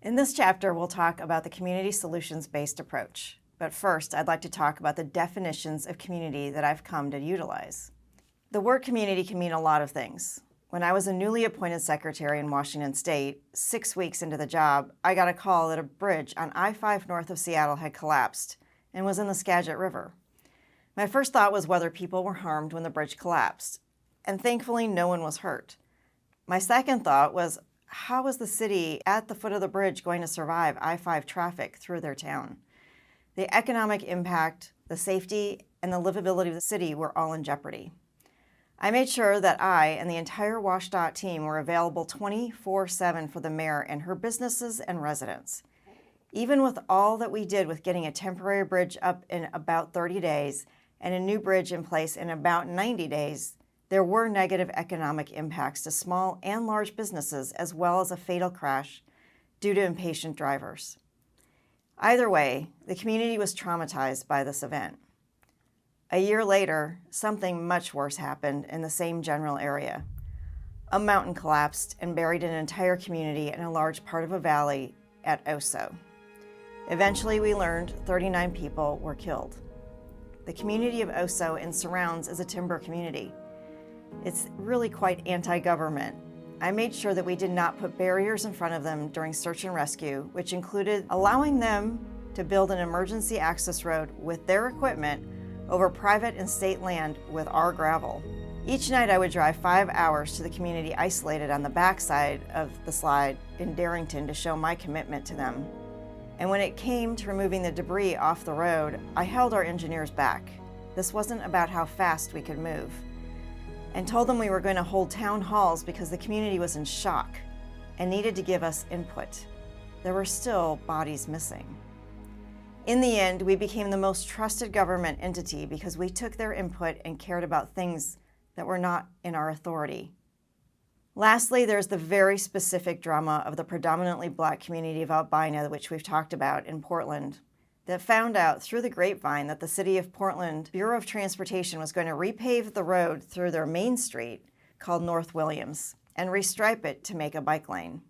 In this chapter, we'll talk about the community solutions-based approach. But first, I'd like to talk about the definitions of community that I've come to utilize. The word community can mean a lot of things. When I was a newly appointed secretary in Washington State, 6 weeks into the job, I got a call that a bridge on I-5 north of Seattle had collapsed and was in the Skagit River. My first thought was whether people were harmed when the bridge collapsed, and thankfully no one was hurt. My second thought was, how was the city at the foot of the bridge going to survive I-5 traffic through their town? The economic impact, the safety, and the livability of the city were all in jeopardy. I made sure that I and the entire WashDOT team were available 24/7 for the mayor and her businesses and residents. Even with all that we did with getting a temporary bridge up in about 30 days and a new bridge in place in about 90 days, there were negative economic impacts to small and large businesses, as well as a fatal crash due to impatient drivers. Either way, the community was traumatized by this event. A year later, something much worse happened in the same general area. A mountain collapsed and buried an entire community and a large part of a valley at Oso. Eventually, we learned 39 people were killed. The community of Oso and surrounds is a timber community. It's really quite anti-government. I made sure that we did not put barriers in front of them during search and rescue, which included allowing them to build an emergency access road with their equipment over private and state land with our gravel. Each night I would drive 5 hours to the community isolated on the backside of the slide in Darrington to show my commitment to them. And when it came to removing the debris off the road, I held our engineers back. This wasn't about how fast we could move, and told them we were going to hold town halls because the community was in shock and needed to give us input. There were still bodies missing. In the end, we became the most trusted government entity because we took their input and cared about things that were not in our authority. Lastly, there's the very specific drama of the predominantly Black community of Albina, which we've talked about in Portland, that found out through the grapevine that the City of Portland Bureau of Transportation was going to repave the road through their main street, called North Williams, and restripe it to make a bike lane.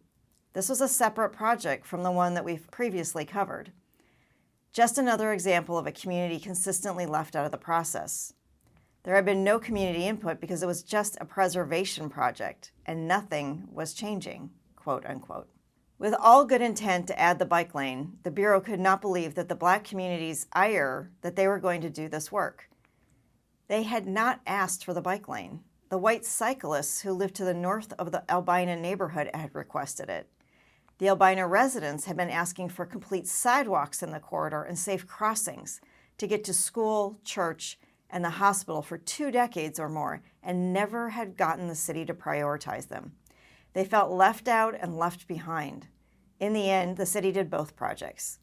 This was a separate project from the one that we've previously covered. Just another example of a community consistently left out of the process. There had been no community input because it was just a preservation project and nothing was changing, quote unquote. With all good intent to add the bike lane, the Bureau could not believe that the Black community's ire that they were going to do this work. They had not asked for the bike lane. The white cyclists who lived to the north of the Albina neighborhood had requested it. The Albina residents had been asking for complete sidewalks in the corridor and safe crossings to get to school, church, and the hospital for 2 decades or more, and never had gotten the city to prioritize them. They felt left out and left behind. In the end, the city did both projects.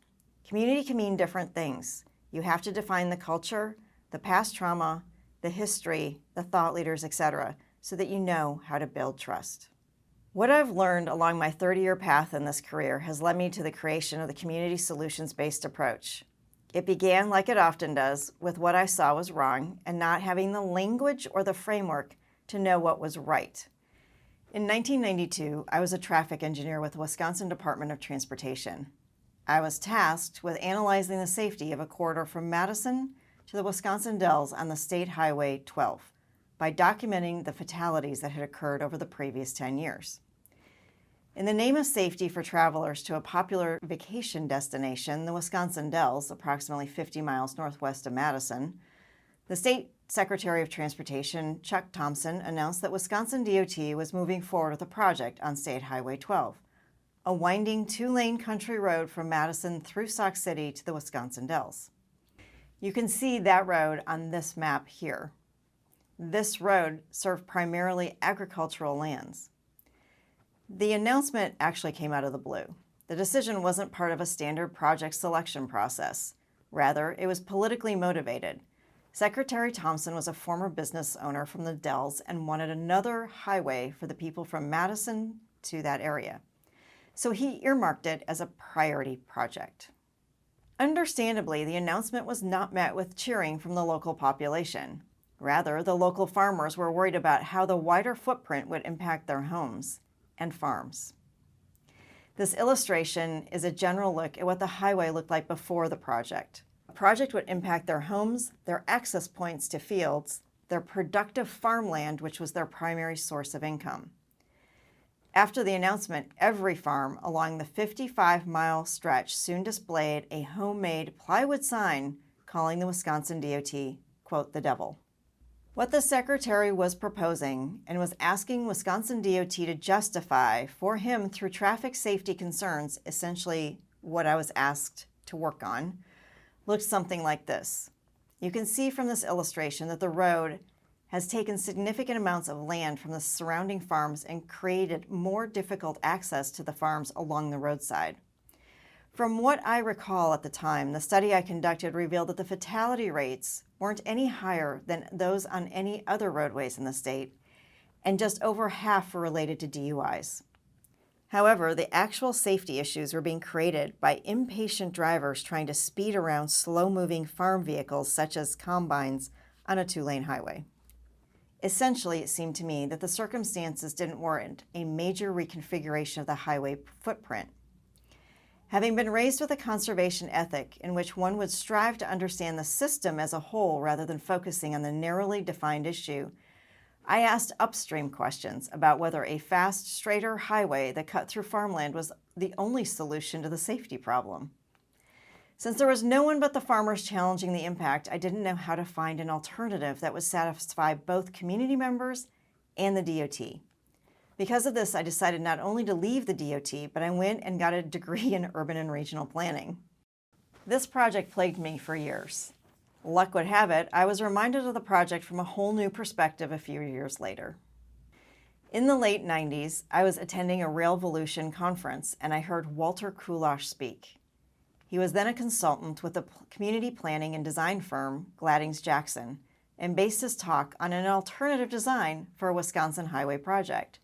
Community can mean different things. You have to define the culture, the past trauma, the history, the thought leaders, etc., so that you know how to build trust. What I've learned along my 30-year path in this career has led me to the creation of the community solutions-based approach. It began, like it often does, with what I saw was wrong and not having the language or the framework to know what was right. In 1992, I was a traffic engineer with the Wisconsin Department of Transportation. I was tasked with analyzing the safety of a corridor from Madison to the Wisconsin Dells on the State Highway 12 by documenting the fatalities that had occurred over the previous 10 years. In the name of safety for travelers to a popular vacation destination, the Wisconsin Dells, approximately 50 miles northwest of Madison, the State Secretary of Transportation, Chuck Thompson, announced that Wisconsin DOT was moving forward with a project on State Highway 12, a winding 2-lane country road from Madison through Sauk City to the Wisconsin Dells. You can see that road on this map here. This road served primarily agricultural lands. The announcement actually came out of the blue. The decision wasn't part of a standard project selection process. Rather, it was politically motivated. Secretary Thompson was a former business owner from the Dells and wanted another highway for the people from Madison to that area. So he earmarked it as a priority project. Understandably, the announcement was not met with cheering from the local population. Rather, the local farmers were worried about how the wider footprint would impact their homes and farms. This illustration is a general look at what the highway looked like before the project. The project would impact their homes, their access points to fields, their productive farmland, which was their primary source of income. After the announcement, every farm along the 55-mile stretch soon displayed a homemade plywood sign calling the Wisconsin DOT, quote, the devil. What the secretary was proposing and was asking Wisconsin DOT to justify for him through traffic safety concerns, essentially what I was asked to work on, looked something like this. You can see from this illustration that the road has taken significant amounts of land from the surrounding farms and created more difficult access to the farms along the roadside. From what I recall at the time, the study I conducted revealed that the fatality rates weren't any higher than those on any other roadways in the state, and just over half were related to DUIs. However, the actual safety issues were being created by impatient drivers trying to speed around slow-moving farm vehicles such as combines on a two-lane highway. Essentially, it seemed to me that the circumstances didn't warrant a major reconfiguration of the highway footprint. Having been raised with a conservation ethic in which one would strive to understand the system as a whole rather than focusing on the narrowly defined issue, I asked upstream questions about whether a fast, straighter highway that cut through farmland was the only solution to the safety problem. Since there was no one but the farmers challenging the impact, I didn't know how to find an alternative that would satisfy both community members and the DOT. Because of this, I decided not only to leave the DOT, but I went and got a degree in urban and regional planning. This project plagued me for years. Luck would have it, I was reminded of the project from a whole new perspective a few years later. In the late 90s, I was attending a Railvolution conference and I heard Walter Kulash speak. He was then a consultant with the community planning and design firm Gladdings Jackson and based his talk on an alternative design for a Wisconsin highway project.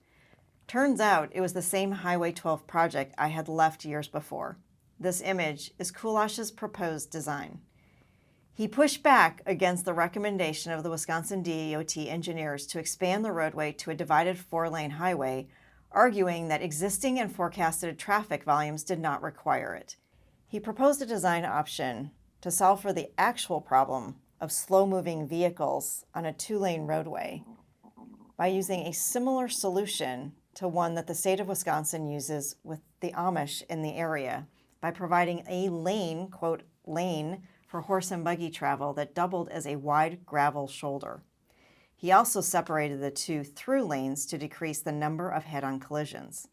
Turns out it was the same Highway 12 project I had left years before. This image is Kulash's proposed design. He pushed back against the recommendation of the Wisconsin DOT engineers to expand the roadway to a divided four-lane highway, arguing that existing and forecasted traffic volumes did not require it. He proposed a design option to solve for the actual problem of slow-moving vehicles on a two-lane roadway by using a similar solution to one that the state of Wisconsin uses with the Amish in the area by providing a lane, quote, lane, for horse and buggy travel that doubled as a wide gravel shoulder. He also separated the two through lanes to decrease the number of head-on collisions.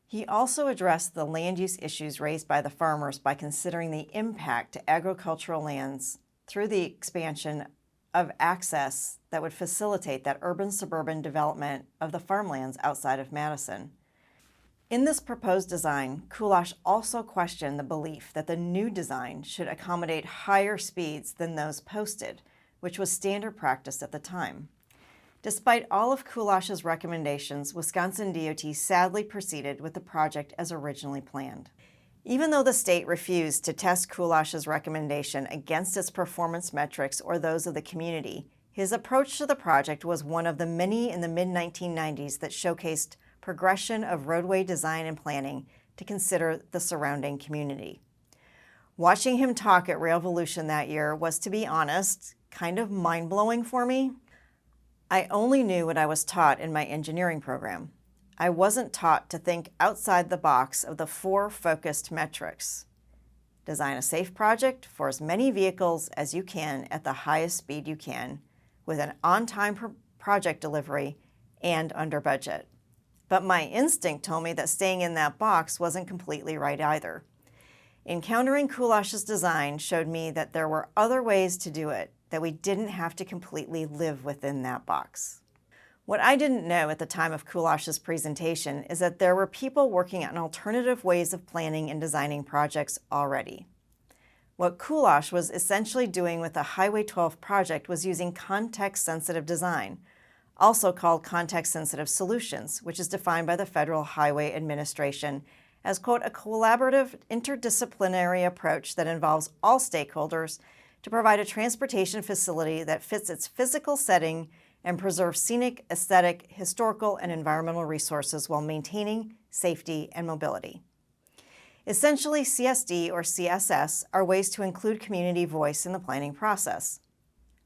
He also addressed the land use issues raised by the farmers by considering the impact to agricultural lands through the expansion of access that would facilitate that urban-suburban development of the farmlands outside of Madison. In this proposed design, Kulash also questioned the belief that the new design should accommodate higher speeds than those posted, which was standard practice at the time. Despite all of Kulash's recommendations, Wisconsin DOT sadly proceeded with the project as originally planned. Even though the state refused to test Kulash's recommendation against its performance metrics or those of the community, his approach to the project was one of the many in the mid-1990s that showcased progression of roadway design and planning to consider the surrounding community. Watching him talk at Railvolution that year was, to be honest, kind of mind-blowing for me. I only knew what I was taught in my engineering program. I wasn't taught to think outside the box of the four focused metrics. Design a safe project for as many vehicles as you can at the highest speed you can, with an on-time project delivery and under budget. But my instinct told me that staying in that box wasn't completely right either. Encountering Kulash's design showed me that there were other ways to do it, that we didn't have to completely live within that box. What I didn't know at the time of Kulash's presentation is that there were people working on alternative ways of planning and designing projects already. What Kulash was essentially doing with the Highway 12 project was using context-sensitive design, also called context-sensitive solutions, which is defined by the Federal Highway Administration as, quote, a collaborative interdisciplinary approach that involves all stakeholders to provide a transportation facility that fits its physical setting and preserve scenic, aesthetic, historical, and environmental resources while maintaining safety, and mobility. Essentially, CSD or CSS are ways to include community voice in the planning process.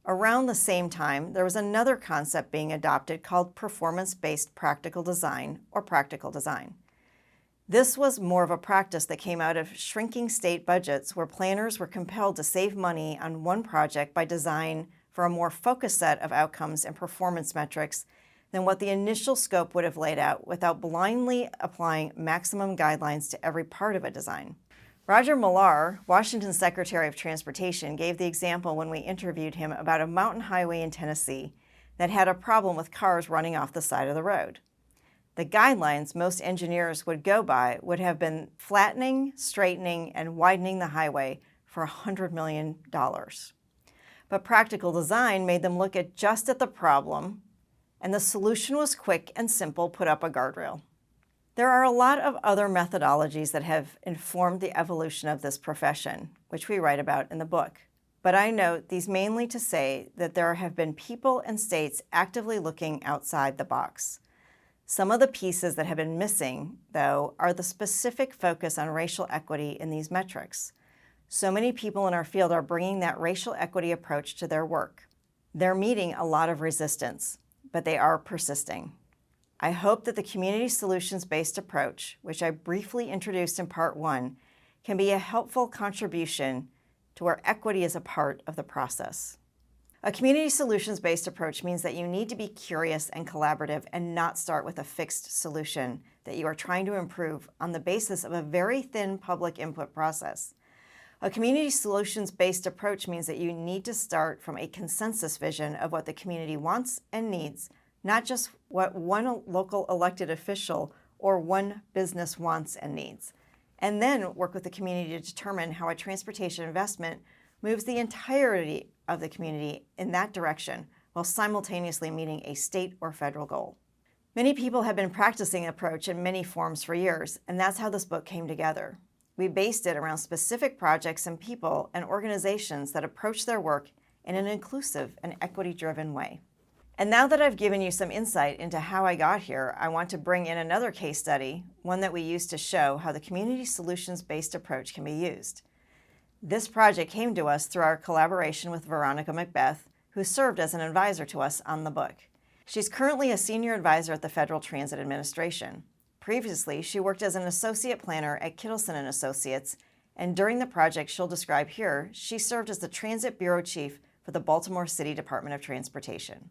Around the same time, there was another concept being adopted called performance-based practical design or practical design. This was more of a practice that came out of shrinking state budgets where planners were compelled to save money on one project by design for a more focused set of outcomes and performance metrics than what the initial scope would have laid out without blindly applying maximum guidelines to every part of a design. Roger Millar, Washington's Secretary of Transportation, gave the example when we interviewed him about a mountain highway in Tennessee that had a problem with cars running off the side of the road. The guidelines most engineers would go by would have been flattening, straightening, and widening the highway for $100 million. But practical design made them look at just at the problem, and the solution was quick and simple: put up a guardrail. There are a lot of other methodologies that have informed the evolution of this profession, which we write about in the book. But I note these mainly to say that there have been people and states actively looking outside the box. Some of the pieces that have been missing, though, are the specific focus on racial equity in these metrics. So many people in our field are bringing that racial equity approach to their work. They're meeting a lot of resistance, but they are persisting. I hope that the community solutions-based approach, which I briefly introduced in Part 1, can be a helpful contribution to where equity is a part of the process. A community solutions-based approach means that you need to be curious and collaborative and not start with a fixed solution that you are trying to improve on the basis of a very thin public input process. A community solutions-based approach means that you need to start from a consensus vision of what the community wants and needs, not just what one local elected official or one business wants and needs, and then work with the community to determine how a transportation investment moves the entirety of the community in that direction while simultaneously meeting a state or federal goal. Many people have been practicing the approach in many forms for years, and that's how this book came together. We based it around specific projects and people and organizations that approach their work in an inclusive and equity-driven way. And now that I've given you some insight into how I got here, I want to bring in another case study, one that we used to show how the community solutions-based approach can be used. This project came to us through our collaboration with Veronica Macbeth, who served as an advisor to us on the book. She's currently a senior advisor at the Federal Transit Administration. Previously, she worked as an associate planner at Kittleson & Associates, and during the project she'll describe here, she served as the Transit Bureau Chief for the Baltimore City Department of Transportation.